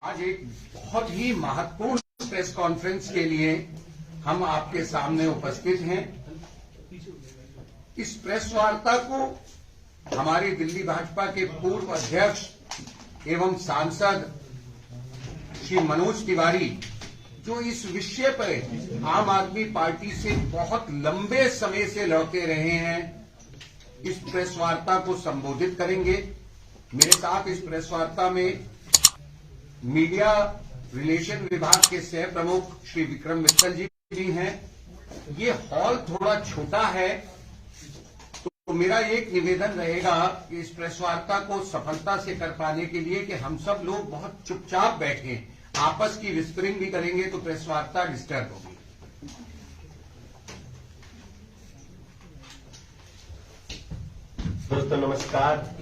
आज एक बहुत ही महत्वपूर्ण प्रेस कॉन्फ्रेंस के लिए हम आपके सामने उपस्थित हैं। इस प्रेस वार्ता को हमारे दिल्ली भाजपा के पूर्व अध्यक्ष एवं सांसद श्री मनोज तिवारी, जो इस विषय पर आम आदमी पार्टी से बहुत लंबे समय से लड़ते रहे हैं, इस प्रेस वार्ता को संबोधित करेंगे। मेरे साथ इस प्रेस वार्ता में मीडिया रिलेशन विभाग के सह प्रमुख श्री विक्रम मित्तल जी भी हैं। ये हॉल थोड़ा छोटा है, तो मेरा एक निवेदन रहेगा कि इस प्रेस वार्ता को सफलता से कर पाने के लिए कि हम सब लोग बहुत चुपचाप बैठें। आपस की विस्परिंग भी करेंगे तो प्रेस वार्ता डिस्टर्ब होगी। दोस्तों नमस्कार।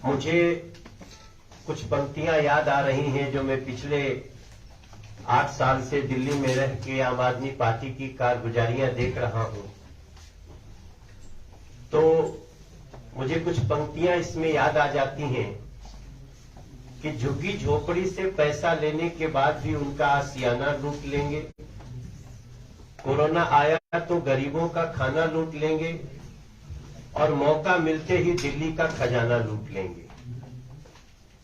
मुझे कुछ पंक्तियां याद आ रही हैं जो मैं पिछले 8 साल से दिल्ली में रह के आम आदमी पार्टी की कारगुजारियां देख रहा हूं। तो मुझे कुछ पंक्तियां इसमें याद आ जाती हैं कि झुग्गी झोपड़ी से पैसा लेने के बाद भी उनका आशियाना लूट लेंगे, कोरोना आया तो गरीबों का खाना लूट लेंगे और मौका मिलते ही दिल्ली का खजाना लूट लेंगे।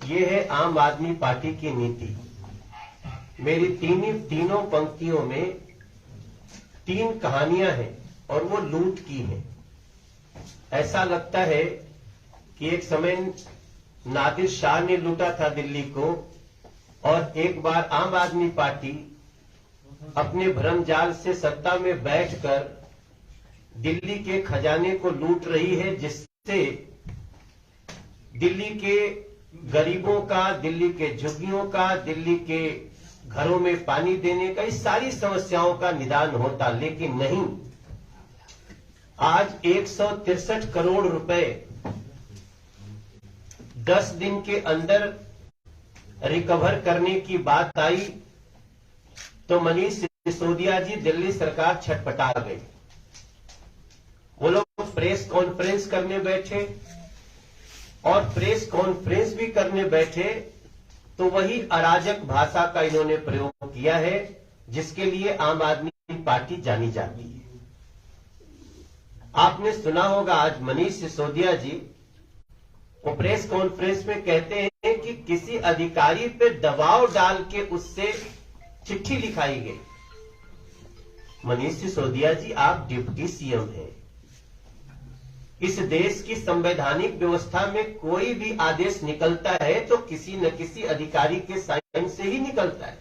ये है आम आदमी पार्टी की नीति। मेरी तीनों पंक्तियों में 3 कहानियां हैं और वो लूट की हैं। ऐसा लगता है कि एक समय नादिर शाह ने लूटा था दिल्ली को, और एक बार आम आदमी पार्टी अपने भ्रमजाल से सत्ता में बैठकर दिल्ली के खजाने को लूट रही है, जिससे दिल्ली के गरीबों का, दिल्ली के झुग्गियों का, दिल्ली के घरों में पानी देने का, इस सारी समस्याओं का निदान होता। लेकिन नहीं, आज 163 करोड़ रुपए 10 दिन के अंदर रिकवर करने की बात आई तो मनीष सिसोदिया जी, दिल्ली सरकार छटपटा गई। वो लोग प्रेस कॉन्फ्रेंस करने बैठे, और प्रेस कॉन्फ्रेंस भी करने बैठे तो वही अराजक भाषा का इन्होंने प्रयोग किया है जिसके लिए आम आदमी पार्टी जानी जाती है। आपने सुना होगा, आज मनीष सिसोदिया जी वो प्रेस कॉन्फ्रेंस में कहते हैं कि किसी अधिकारी पे दबाव डाल के उससे चिट्ठी लिखाई गई। मनीष सिसोदिया जी, आप डिप्टी सीएम हैं। इस देश की संवैधानिक व्यवस्था में कोई भी आदेश निकलता है तो किसी न किसी अधिकारी के साइन से ही निकलता है।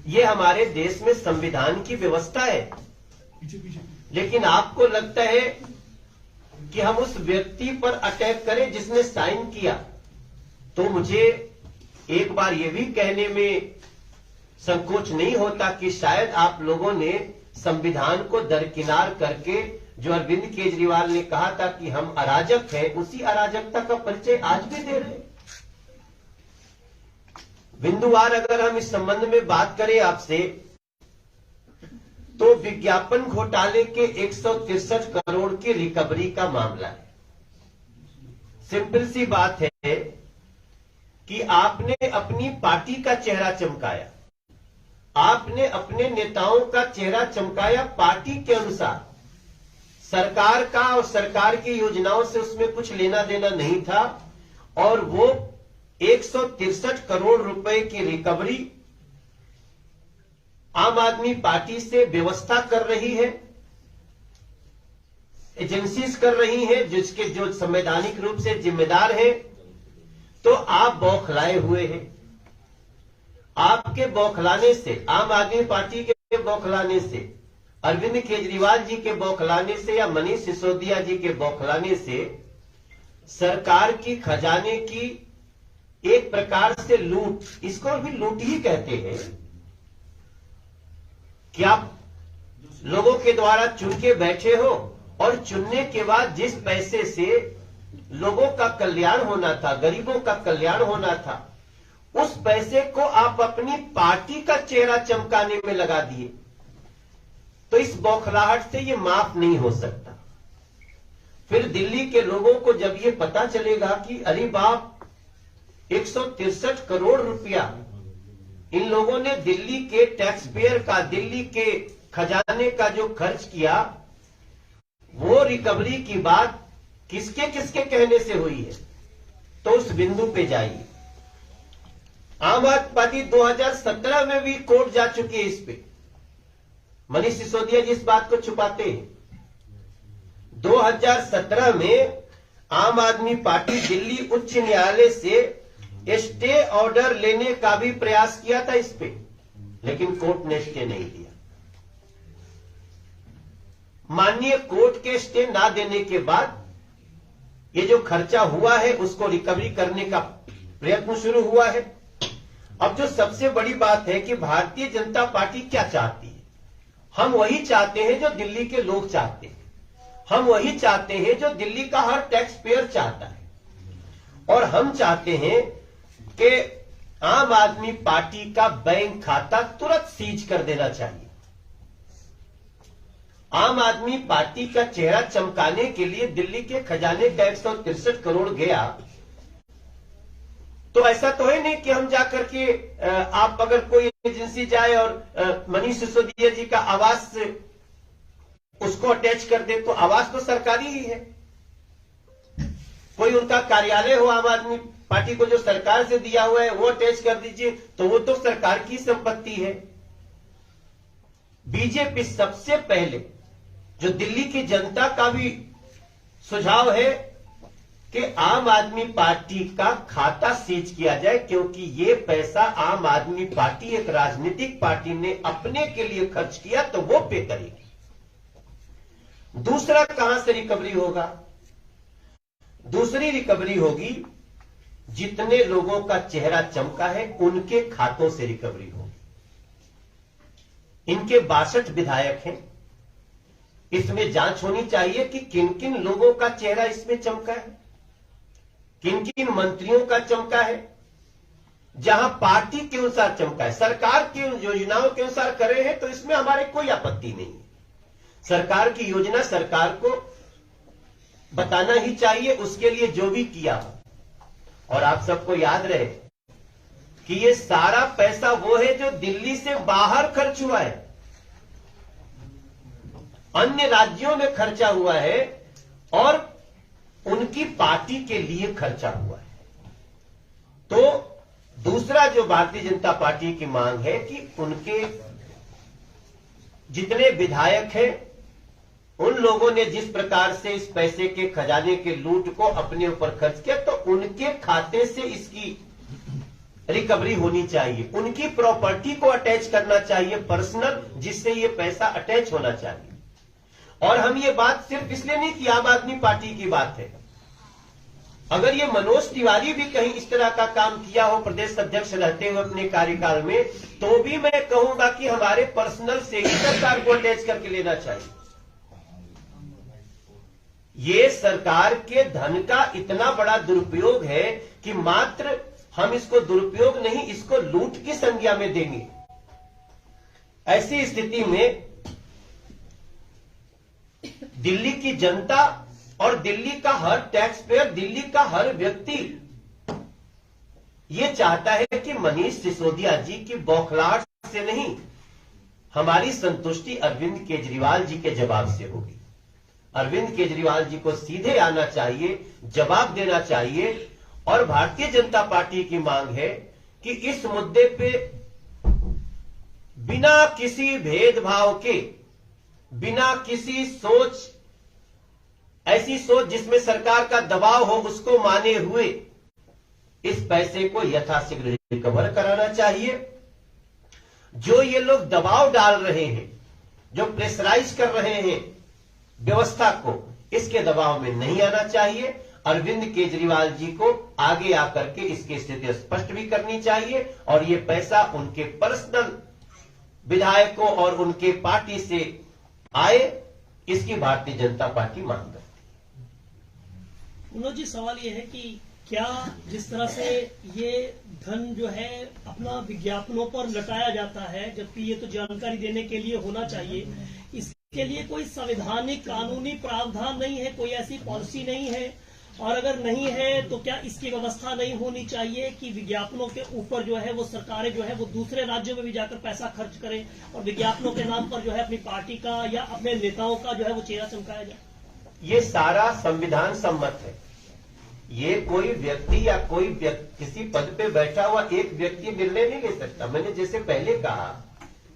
ये हमारे देश में संविधान की व्यवस्था है। लेकिन आपको लगता है कि हम उस व्यक्ति पर अटैक करें जिसने साइन किया। तो मुझे एक बार यह भी कहने में संकोच नहीं होता कि शायद आप लोगों ने संविधान को दरकिनार करके, जो अरविंद केजरीवाल ने कहा था कि हम अराजक हैं, उसी अराजकता का परिचय आज भी दे रहे हैं। बिंदुवार अगर हम इस संबंध में बात करें आपसे, तो विज्ञापन घोटाले के 163 करोड़ की रिकवरी का मामला है। सिंपल सी बात है कि आपने अपनी पार्टी का चेहरा चमकाया, आपने अपने नेताओं का चेहरा चमकाया पार्टी के अनुसार। सरकार का और सरकार की योजनाओं से उसमें कुछ लेना देना नहीं था, और वो 163 करोड़ रुपए की रिकवरी आम आदमी पार्टी से व्यवस्था कर रही है, एजेंसीज कर रही हैं, जिसके जो संवैधानिक रूप से जिम्मेदार हैं। तो आप बौखलाए हुए हैं। आपके बौखलाने से, आम आदमी पार्टी के बौखलाने से, अरविंद केजरीवाल जी के बौखलाने से या मनीष सिसोदिया जी के बौखलाने से सरकार की खजाने की एक प्रकार से लूट, इसको भी लूट ही कहते हैं, कि आप लोगों के द्वारा चुन के बैठे हो और चुनने के बाद जिस पैसे से लोगों का कल्याण होना था, गरीबों का कल्याण होना था, उस पैसे को आप अपनी पार्टी का चेहरा चमकाने में लगा दिए। तो इस बौखलाहट से ये माफ नहीं हो सकता। फिर दिल्ली के लोगों को जब ये पता चलेगा कि अरे बाप 163 करोड़ रुपया इन लोगों ने दिल्ली के टैक्स पेयर का, दिल्ली के खजाने का जो खर्च किया, वो रिकवरी की बात किसके किसके कहने से हुई है, तो उस बिंदु पे जाइए। आम आदमी पार्टी 2017 में भी कोर्ट जा चुकी है इस पे। मनीष सिसोदिया जी इस बात को छुपाते हैं। 2017 में आम आदमी पार्टी दिल्ली उच्च न्यायालय से स्टे ऑर्डर लेने का भी प्रयास किया था इस पे, लेकिन कोर्ट ने स्टे नहीं दिया। माननीय कोर्ट के स्टे ना देने के बाद ये जो खर्चा हुआ है उसको रिकवरी करने का प्रयत्न शुरू हुआ है। अब जो सबसे बड़ी बात है कि भारतीय जनता पार्टी क्या चाहती है, हम वही चाहते हैं जो दिल्ली के लोग चाहते हैं, हम वही चाहते हैं जो दिल्ली का हर टैक्स पेयर चाहता है। और हम चाहते हैं कि आम आदमी पार्टी का बैंक खाता तुरंत सीज कर देना चाहिए। आम आदमी पार्टी का चेहरा चमकाने के लिए दिल्ली के खजाने का 163 करोड़ गया, तो ऐसा तो है नहीं कि हम जाकर के आप अगर कोई एजेंसी जाए और मनीष सिसोदिया जी का आवास उसको अटैच कर दे, तो आवास तो सरकारी ही है। कोई उनका कार्यालय हो आम आदमी पार्टी को जो सरकार से दिया हुआ है वो अटैच कर दीजिए, तो वो तो सरकार की संपत्ति है। बीजेपी सबसे पहले, जो दिल्ली की जनता का भी सुझाव है कि आम आदमी पार्टी का खाता सीज किया जाए, क्योंकि ये पैसा आम आदमी पार्टी एक राजनीतिक पार्टी ने अपने के लिए खर्च किया तो वो पे करेगी। दूसरा कहां से रिकवरी होगा? दूसरी रिकवरी होगी जितने लोगों का चेहरा चमका है उनके खातों से रिकवरी होगी। इनके 62 विधायक हैं, इसमें जांच होनी चाहिए कि किन किन लोगों का चेहरा इसमें चमका है, किन किन मंत्रियों का चमका है। जहां पार्टी के अनुसार चमका है, सरकार की योजनाओं के अनुसार करे हैं, तो इसमें हमारे कोई आपत्ति नहीं है। सरकार की योजना सरकार को बताना ही चाहिए, उसके लिए जो भी किया हो। और आप सबको याद रहे कि ये सारा पैसा वो है जो दिल्ली से बाहर खर्च हुआ है, अन्य राज्यों में खर्चा हुआ है और उनकी पार्टी के लिए खर्चा हुआ है। तो दूसरा जो भारतीय जनता पार्टी की मांग है कि उनके जितने विधायक हैं उन लोगों ने जिस प्रकार से इस पैसे के खजाने के लूट को अपने ऊपर खर्च किया, तो उनके खाते से इसकी रिकवरी होनी चाहिए। उनकी प्रॉपर्टी को अटैच करना चाहिए पर्सनल, जिससे ये पैसा अटैच होना चाहिए। और हम ये बात सिर्फ इसलिए नहीं कि आम आदमी पार्टी की बात है, अगर ये मनोज तिवारी भी कहीं इस तरह का काम किया हो प्रदेश अध्यक्ष रहते हुए अपने कार्यकाल में, तो भी मैं कहूंगा कि हमारे पर्सनल से ही सरकार को अटैच करके लेना चाहिए। ये सरकार के धन का इतना बड़ा दुरुपयोग है कि मात्र हम इसको दुरुपयोग नहीं, इसको लूट की संज्ञा में देंगे। ऐसी स्थिति में दिल्ली की जनता और दिल्ली का हर टैक्स पेयर, दिल्ली का हर व्यक्ति ये चाहता है कि मनीष सिसोदिया जी की बौखलाहट से नहीं, हमारी संतुष्टि अरविंद केजरीवाल जी के जवाब से होगी। अरविंद केजरीवाल जी को सीधे आना चाहिए, जवाब देना चाहिए। और भारतीय जनता पार्टी की मांग है कि इस मुद्दे पे बिना किसी भेदभाव के, बिना किसी सोच, ऐसी सोच जिसमें सरकार का दबाव हो, उसको माने हुए इस पैसे को यथाशीघ्र रिकवर कराना चाहिए। जो ये लोग दबाव डाल रहे हैं, जो प्रेशराइज कर रहे हैं व्यवस्था को, इसके दबाव में नहीं आना चाहिए। अरविंद केजरीवाल जी को आगे आकर के इसकी स्थिति स्पष्ट भी करनी चाहिए और ये पैसा उनके पर्सनल विधायकों और उनके पार्टी से आए, इसकी भारतीय जनता पार्टी मांग करती है। मनोज जी, सवाल ये है कि क्या जिस तरह से ये धन जो है अपना विज्ञापनों पर लटाया जाता है, जबकि ये तो जानकारी देने के लिए होना चाहिए, इसके लिए कोई संवैधानिक कानूनी प्रावधान नहीं है, कोई ऐसी पॉलिसी नहीं है? और अगर नहीं है तो क्या इसकी व्यवस्था नहीं होनी चाहिए कि विज्ञापनों के ऊपर जो है वो सरकारें जो है वो दूसरे राज्यों में भी जाकर पैसा खर्च करें और विज्ञापनों के नाम पर जो है अपनी पार्टी का या अपने नेताओं का जो है वो चेहरा चमकाया जाए? ये सारा संविधान सम्मत है। ये कोई व्यक्ति या किसी पद पे बैठा हुआ एक व्यक्ति निर्णय नहीं ले सकता। मैंने जैसे पहले कहा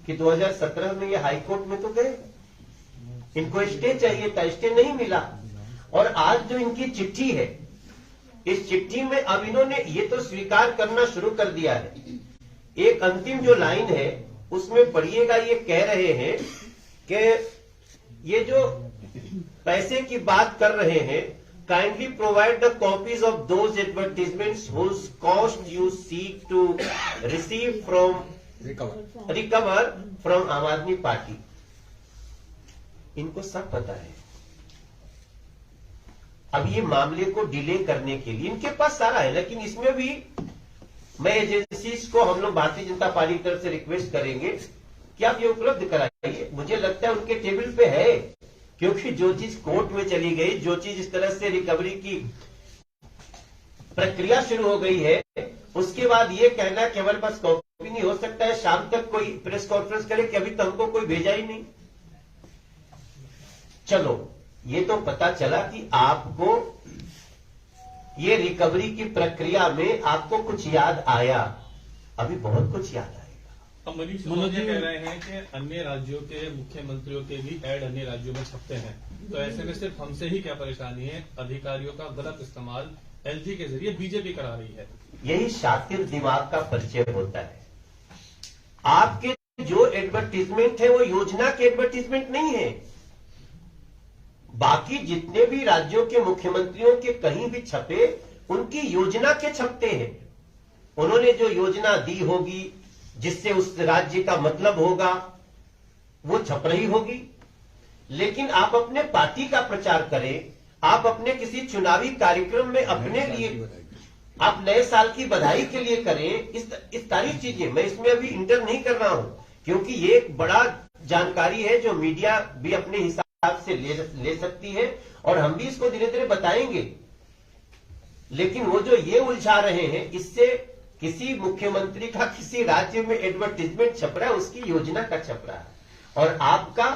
कि 2017 में ये हाईकोर्ट में तो गए, इनको स्टे चाहिए था, स्टे नहीं मिला। और आज जो इनकी चिट्ठी है, इस चिट्ठी में अब इन्होंने ये तो स्वीकार करना शुरू कर दिया है। एक अंतिम जो लाइन है उसमें पढ़िएगा, ये कह रहे हैं कि ये जो पैसे की बात कर रहे हैं, kindly provide the copies of those advertisements whose cost you seek to receive from recover from Aam Aadmi party. इनको सब पता है। अब ये मामले को डिले करने के लिए इनके पास सारा है, लेकिन इसमें भी मैं एजेंसीज को, हम लोग भारतीय जनता पार्टी की तरफ से रिक्वेस्ट करेंगे कि आप ये उपलब्ध कराइए। मुझे लगता है उनके टेबल पे है, क्योंकि जो चीज कोर्ट में चली गई, जो चीज इस तरह से रिकवरी की प्रक्रिया शुरू हो गई है, उसके बाद ये कहना कि हमारे पास कॉपी नहीं हो सकता है, शाम तक कोई प्रेस कॉन्फ्रेंस करे कि अभी तो हमको कोई भेजा ही नहीं। चलो, ये तो पता चला कि आपको ये रिकवरी की प्रक्रिया में आपको कुछ याद आया, अभी बहुत कुछ याद आएगा। अब मनीष सिसोदिया कह रहे हैं कि अन्य राज्यों के मुख्यमंत्रियों के भी ऐड अन्य राज्यों में छपते हैं, तो ऐसे में सिर्फ हमसे ही क्या परेशानी है? अधिकारियों का गलत इस्तेमाल एलजी के जरिए बीजेपी करा रही है। यही शातिर दिमाग का परिचय होता है। आपके जो एडवर्टीजमेंट है वो योजना के एडवर्टीजमेंट नहीं है। बाकी जितने भी राज्यों के मुख्यमंत्रियों के कहीं भी छपे, उनकी योजना के छपते हैं। उन्होंने जो योजना दी होगी, जिससे उस राज्य का मतलब होगा, वो छप रही होगी। लेकिन आप अपने पार्टी का प्रचार करें, आप अपने किसी चुनावी कार्यक्रम में अपने लिए, आप नए साल की बधाई के लिए करें, इस सारी चीजें मैं इसमें अभी इंटर नहीं कर रहा हूं, क्योंकि ये एक बड़ा जानकारी है जो मीडिया भी अपने हिसाब से ले सकती है और हम भी इसको धीरे धीरे बताएंगे। लेकिन वो जो ये उलझा रहे हैं, इससे किसी मुख्यमंत्री का किसी राज्य में एडवर्टीजमेंट छप रहा है, उसकी योजना का छप रहा है, और आपका